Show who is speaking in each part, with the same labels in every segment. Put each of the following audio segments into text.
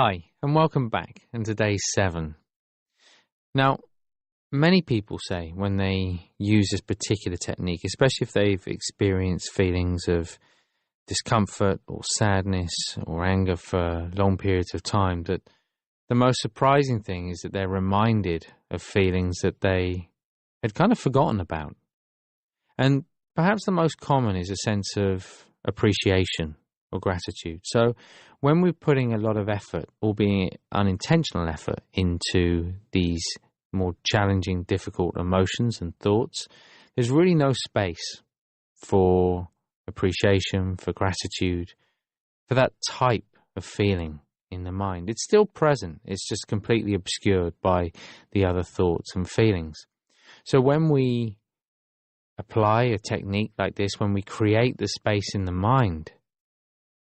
Speaker 1: Hi, and welcome back, and today's 7. Now, many people say when they use this particular technique, especially if they've experienced feelings of discomfort or sadness or anger for long periods of time, that the most surprising thing is that they're reminded of feelings that they had kind of forgotten about. And perhaps the most common is a sense of appreciation or gratitude. So when we're putting a lot of effort, albeit unintentional effort, into these more challenging, difficult emotions and thoughts, there's really no space for appreciation, for gratitude, for that type of feeling in the mind. It's still present. It's just completely obscured by the other thoughts and feelings. So when we apply a technique like this, when we create the space in the mind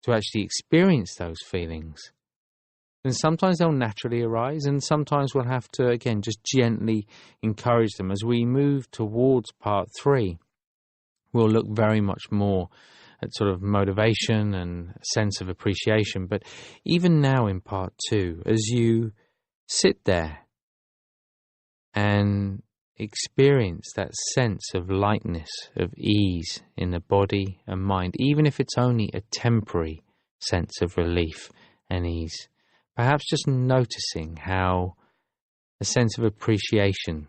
Speaker 1: to actually experience those feelings, then sometimes they'll naturally arise, and sometimes we'll have to, again, just gently encourage them. As we move towards part 3, we'll look very much more at sort of motivation and a sense of appreciation. But even now in part 2, as you sit there and experience that sense of lightness, of ease in the body and mind, even if it's only a temporary sense of relief and ease, perhaps just noticing how a sense of appreciation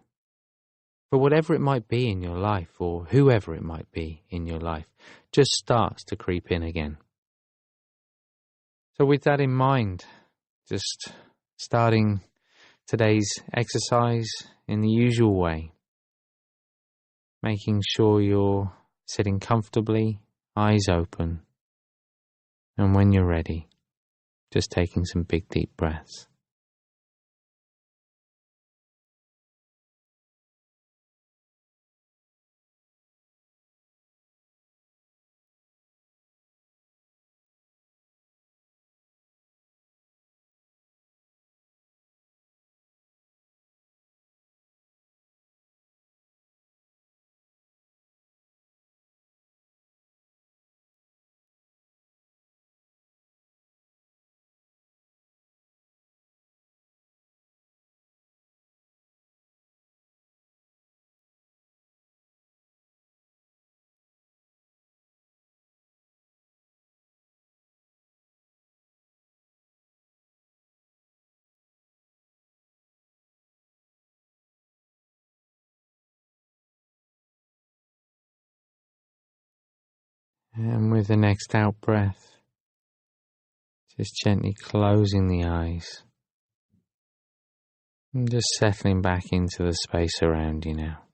Speaker 1: for whatever it might be in your life, or whoever it might be in your life, just starts to creep in again. So with that in mind, just starting today's exercise in the usual way, making sure you're sitting comfortably, eyes open, and when you're ready, just taking some big deep breaths. And with the next out breath, just gently closing the eyes and just settling back into the space around you now.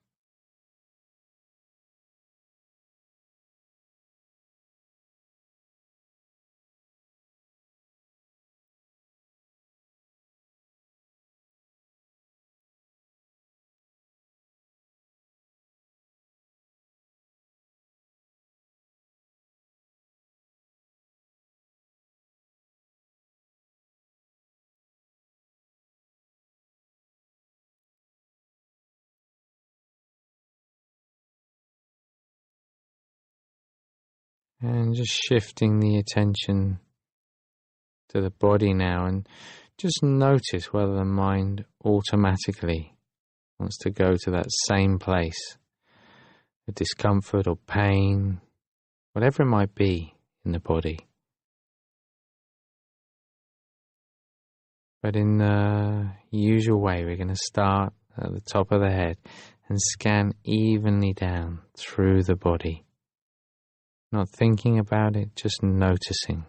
Speaker 1: And just shifting the attention to the body now, and just notice whether the mind automatically wants to go to that same place, the discomfort or pain, whatever it might be in the body. But in the usual way, we're going to start at the top of the head and scan evenly down through the body. Not thinking about it, just noticing.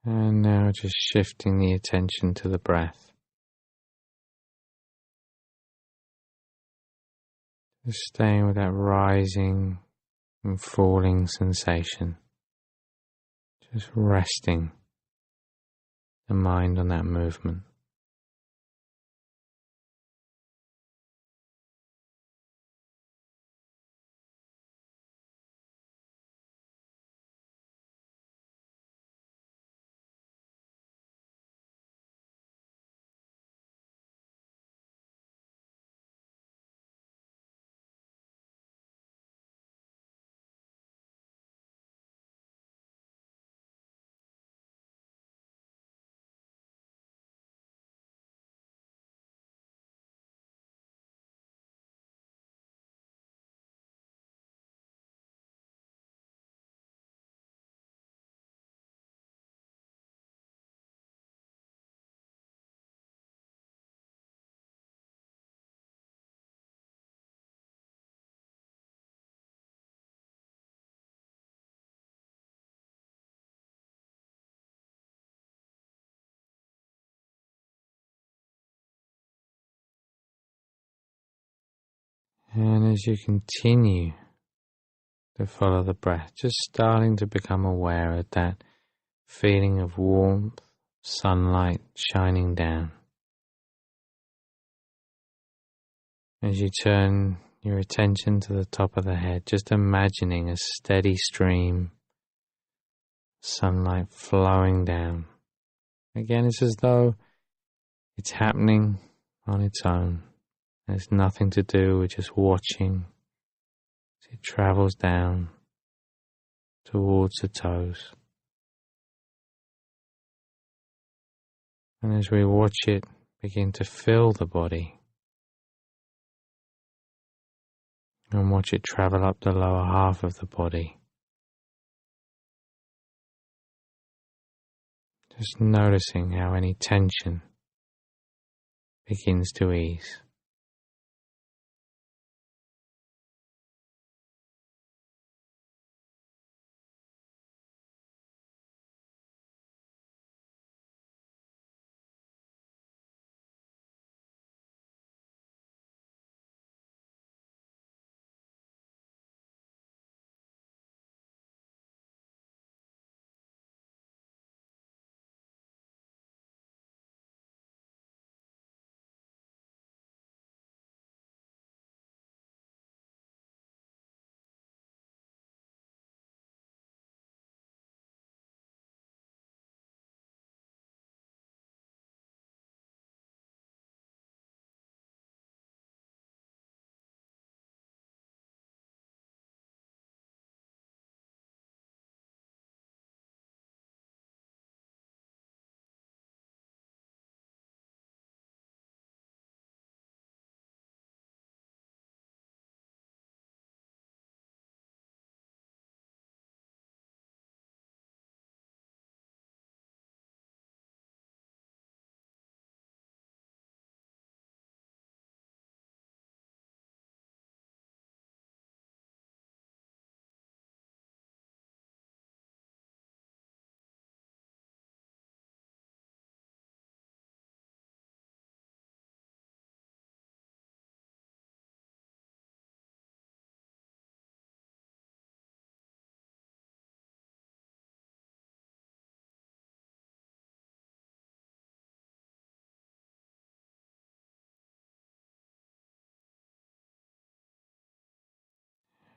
Speaker 1: And now just shifting the attention to the breath. Just staying with that rising and falling sensation. Just resting the mind on that movement. And as you continue to follow the breath, just starting to become aware of that feeling of warmth, sunlight shining down. As you turn your attention to the top of the head, just imagining a steady stream, sunlight flowing down. Again, it's as though it's happening on its own. There's nothing to do, we're just watching as it travels down towards the toes. And as we watch it begin to fill the body, and watch it travel up the lower half of the body, just noticing how any tension begins to ease.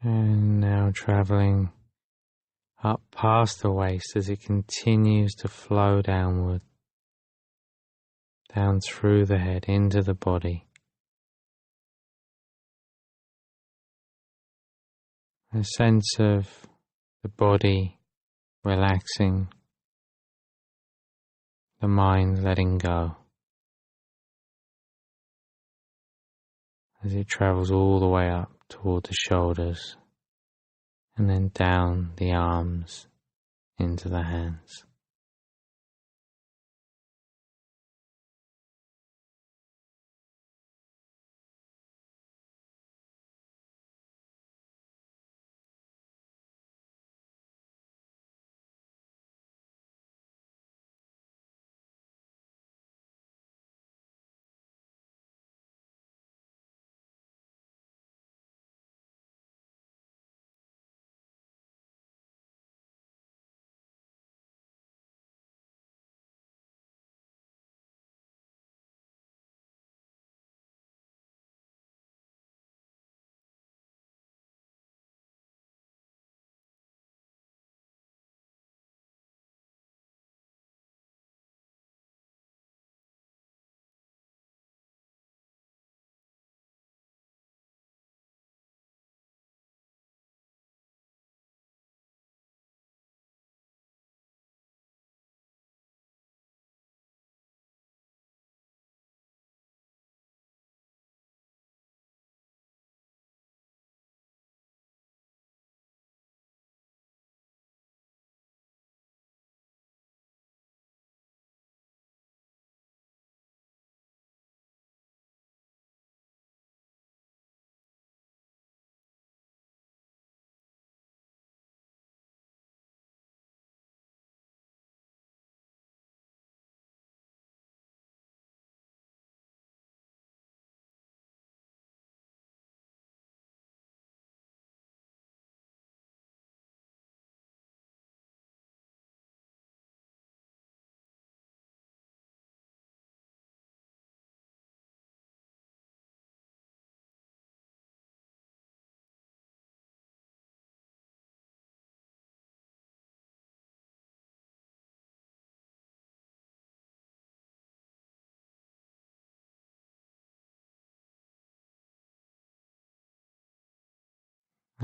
Speaker 1: And now traveling up past the waist as it continues to flow downward, down through the head into the body. A sense of the body relaxing, the mind letting go as it travels all the way up toward the shoulders and then down the arms into the hands.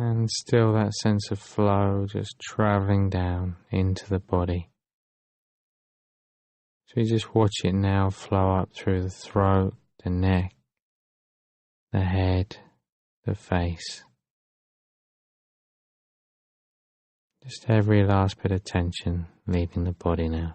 Speaker 1: And still that sense of flow just traveling down into the body. So you just watch it now flow up through the throat, the neck, the head, the face. Just every last bit of tension leaving the body now.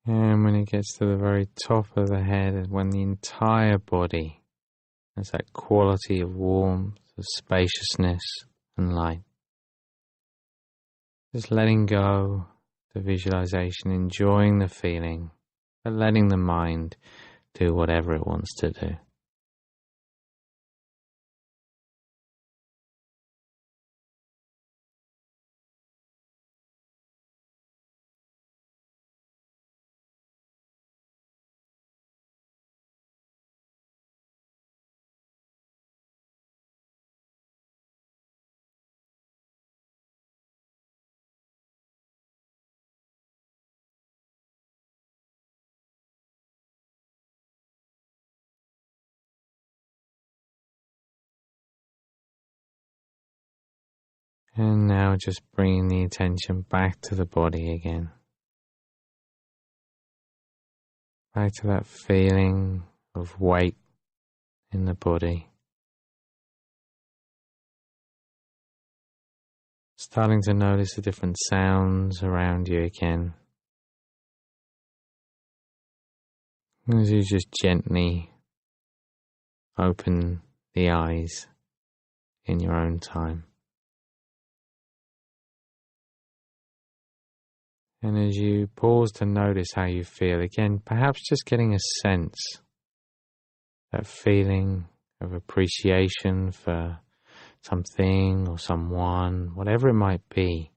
Speaker 1: And when it gets to the very top of the head, when the entire body has that quality of warmth, of spaciousness and light. Just letting go the visualization, enjoying the feeling, but letting the mind do whatever it wants to do. And now just bringing the attention back to the body again. Back to that feeling of weight in the body. Starting to notice the different sounds around you again. As you just gently open the eyes in your own time. And as you pause to notice how you feel, again, perhaps just getting a sense, that feeling of appreciation for something or someone, whatever it might be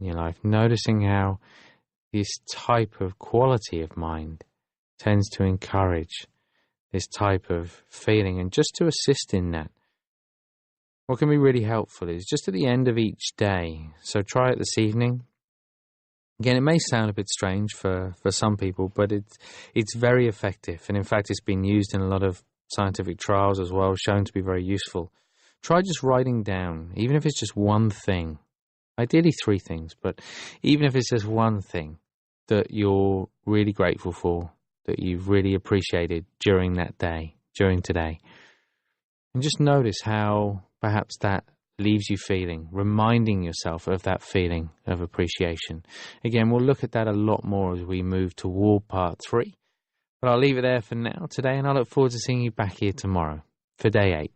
Speaker 1: in your life, noticing how this type of quality of mind tends to encourage this type of feeling. And just to assist in that, what can be really helpful is just at the end of each day, so try it this evening. Again, it may sound a bit strange for some people, but it's very effective. And in fact, it's been used in a lot of scientific trials as well, shown to be very useful. Try just writing down, even if it's just one thing, ideally 3 things, but even if it's just one thing that you're really grateful for, that you've really appreciated during that day, during today. And just notice how perhaps that leaves you feeling, reminding yourself of that feeling of appreciation. Again, we'll look at that a lot more as we move toward part 3. But I'll leave it there for now today, and I look forward to seeing you back here tomorrow for day 8.